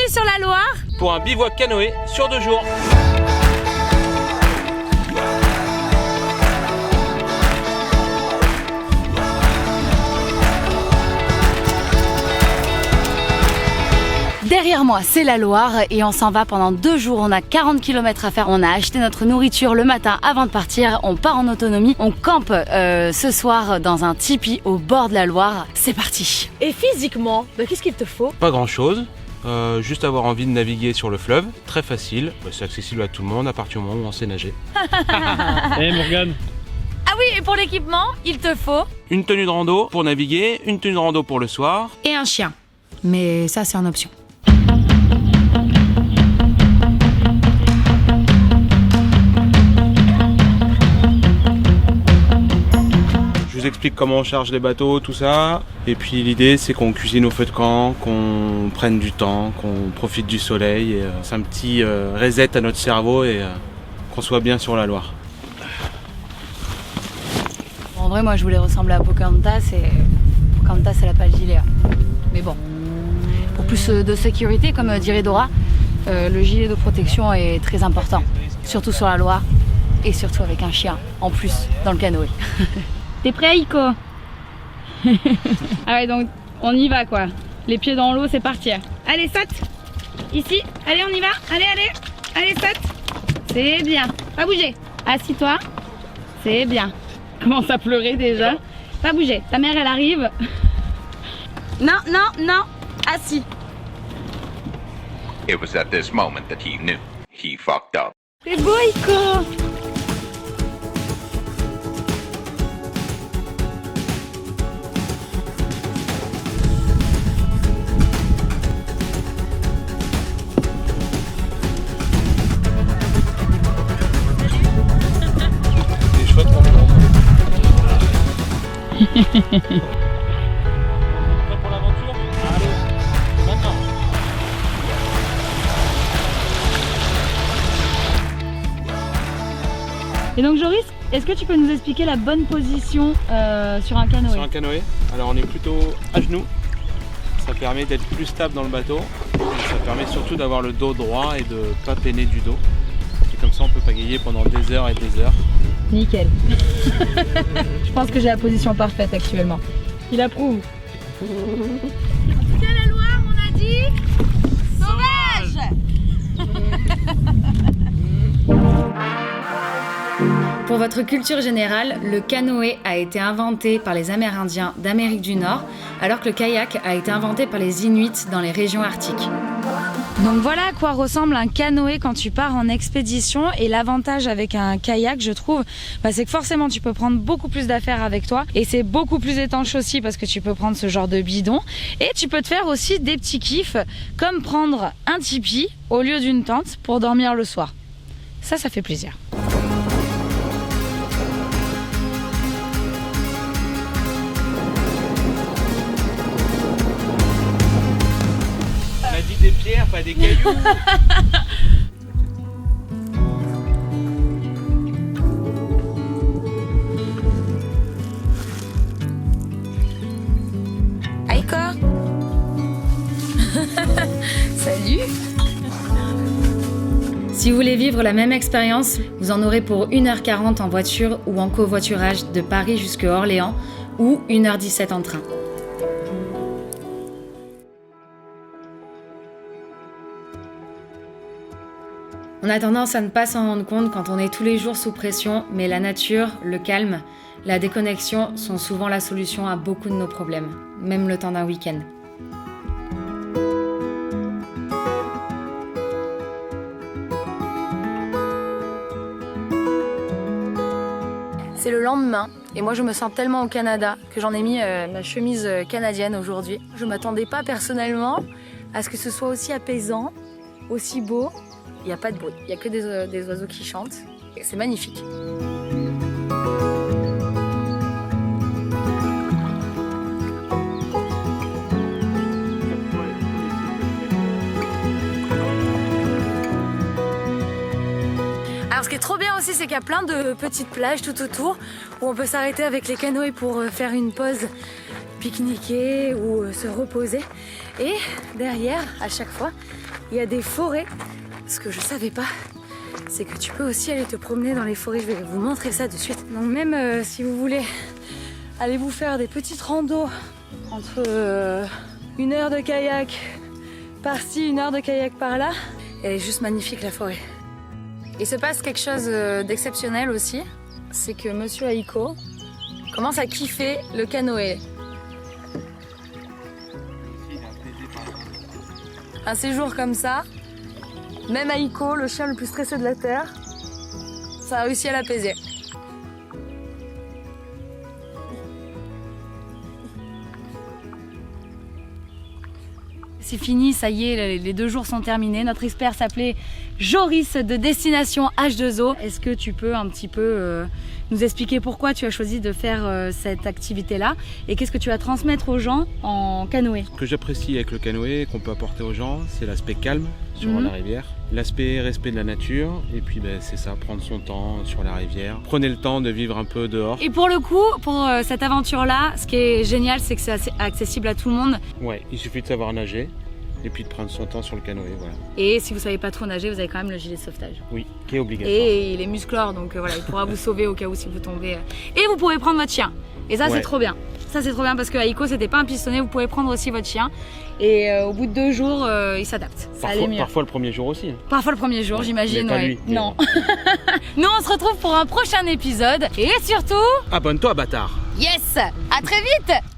Bienvenue sur la Loire pour un bivouac canoë sur 2 jours. Derrière moi, c'est la Loire et on s'en va pendant 2 jours. On a 40 km à faire. On a acheté notre nourriture le matin avant de partir. On part en autonomie. On campe ce soir dans un tipi au bord de la Loire. C'est parti. Et physiquement, qu'est-ce qu'il te faut? Pas grand chose. Juste avoir envie de naviguer sur le fleuve, très facile, c'est accessible à tout le monde à partir du moment où on sait nager. Hey Morgane. Ah oui, et pour l'équipement, il te faut une tenue de rando pour naviguer, une tenue de rando pour le soir. Et un chien. Mais ça, c'est en option. Je vous explique comment on charge les bateaux, tout ça. Et puis l'idée c'est qu'on cuisine au feu de camp, qu'on prenne du temps, qu'on profite du soleil. Et, c'est un petit reset à notre cerveau et qu'on soit bien sur la Loire. En vrai, moi je voulais ressembler à Pocahontas et Pocahontas elle a pas le gilet. Mais bon, pour plus de sécurité, comme dirait Dora, le gilet de protection est très important. Surtout sur la Loire et surtout avec un chien en plus dans le canoë. T'es prêt, Ico? Ah ouais, donc on y va quoi. Les pieds dans l'eau, c'est parti. Allez, saute. Ici, allez, on y va. Allez, allez. Allez, saute. C'est bien. Pas bouger. Assis-toi. C'est bien. Commence à pleurer déjà. Pas bouger. Ta mère, elle arrive. Non, non, non. Assis. It was at this moment that he knew he fucked up. C'est beau, Ico. C'est chouette pour le moment. Prêt pour l'aventure? Allez, maintenant. Et donc, Joris, est-ce que tu peux nous expliquer la bonne position sur un canoë? Sur un canoë, alors on est plutôt à genoux. Ça permet d'être plus stable dans le bateau. Et ça permet surtout d'avoir le dos droit et de ne pas peiner du dos. Et comme ça on peut pagayer pendant des heures et des heures. Nickel. Je pense que j'ai la position parfaite actuellement. Il approuve. C'est la Loire, on a dit sauvage. Pour votre culture générale, le canoë a été inventé par les Amérindiens d'Amérique du Nord, alors que le kayak a été inventé par les Inuits dans les régions arctiques. Donc voilà à quoi ressemble un canoë quand tu pars en expédition, et l'avantage avec un kayak, je trouve, c'est que forcément tu peux prendre beaucoup plus d'affaires avec toi et c'est beaucoup plus étanche aussi parce que tu peux prendre ce genre de bidon et tu peux te faire aussi des petits kiffs comme prendre un tipi au lieu d'une tente pour dormir le soir. Ça fait plaisir. On a dit des pierres, pas des cailloux. Aïko. Salut. Si vous voulez vivre la même expérience, vous en aurez pour 1h40 en voiture ou en covoiturage de Paris jusqu'à Orléans ou 1h17 en train. On a tendance à ne pas s'en rendre compte quand on est tous les jours sous pression, mais la nature, le calme, la déconnexion sont souvent la solution à beaucoup de nos problèmes, même le temps d'un week-end. C'est le lendemain et moi je me sens tellement au Canada que j'en ai mis ma chemise canadienne aujourd'hui. Je m'attendais pas personnellement à ce que ce soit aussi apaisant, aussi beau. Il n'y a pas de bruit, il n'y a que des oiseaux qui chantent. C'est magnifique. Alors ce qui est trop bien aussi, c'est qu'il y a plein de petites plages tout autour où on peut s'arrêter avec les canoës pour faire une pause pique-niquer ou se reposer. Et derrière, à chaque fois, il y a des forêts. Ce que je savais pas, c'est que tu peux aussi aller te promener dans les forêts. Je vais vous montrer ça de suite. Donc même si vous voulez aller vous faire des petites randos entre 1 heure de kayak par-ci, 1 heure de kayak par-là, elle est juste magnifique la forêt. Il se passe quelque chose d'exceptionnel aussi, c'est que Monsieur Aiko commence à kiffer le canoë. Un séjour comme ça, même Aiko, le chien le plus stressé de la Terre, ça a réussi à l'apaiser. C'est fini, ça y est, les 2 jours sont terminés. Notre expert s'appelait Joris de Destination H2O. Est-ce que tu peux un petit peu nous expliquer pourquoi tu as choisi de faire cette activité-là et qu'est-ce que tu vas transmettre aux gens en canoë? Ce que j'apprécie avec le canoë, qu'on peut apporter aux gens, c'est l'aspect calme sur la rivière, l'aspect respect de la nature, et puis c'est ça, prendre son temps sur la rivière. Prenez le temps de vivre un peu dehors. Et pour le coup, pour cette aventure-là, ce qui est génial, c'est que c'est assez accessible à tout le monde. Ouais, il suffit de savoir nager et puis de prendre son temps sur le canoë, voilà. Et si vous savez pas trop nager, vous avez quand même le gilet de sauvetage. Oui, qui est obligatoire. Et il est musclore, donc voilà, il pourra vous sauver au cas où si vous tombez. Et vous pouvez prendre votre chien. Et ça, c'est trop bien. Ça, c'est trop bien parce que Aiko, c'était pas un pistonné, vous pouvez prendre aussi votre chien. Et au bout de 2 jours, il s'adapte. Ça allait mieux. Parfois le premier jour aussi. Hein. Parfois le premier jour, j'imagine. Mais pas lui, non. Nous, on se retrouve pour un prochain épisode. Et surtout... Abonne-toi, bâtard. Yes! À très vite!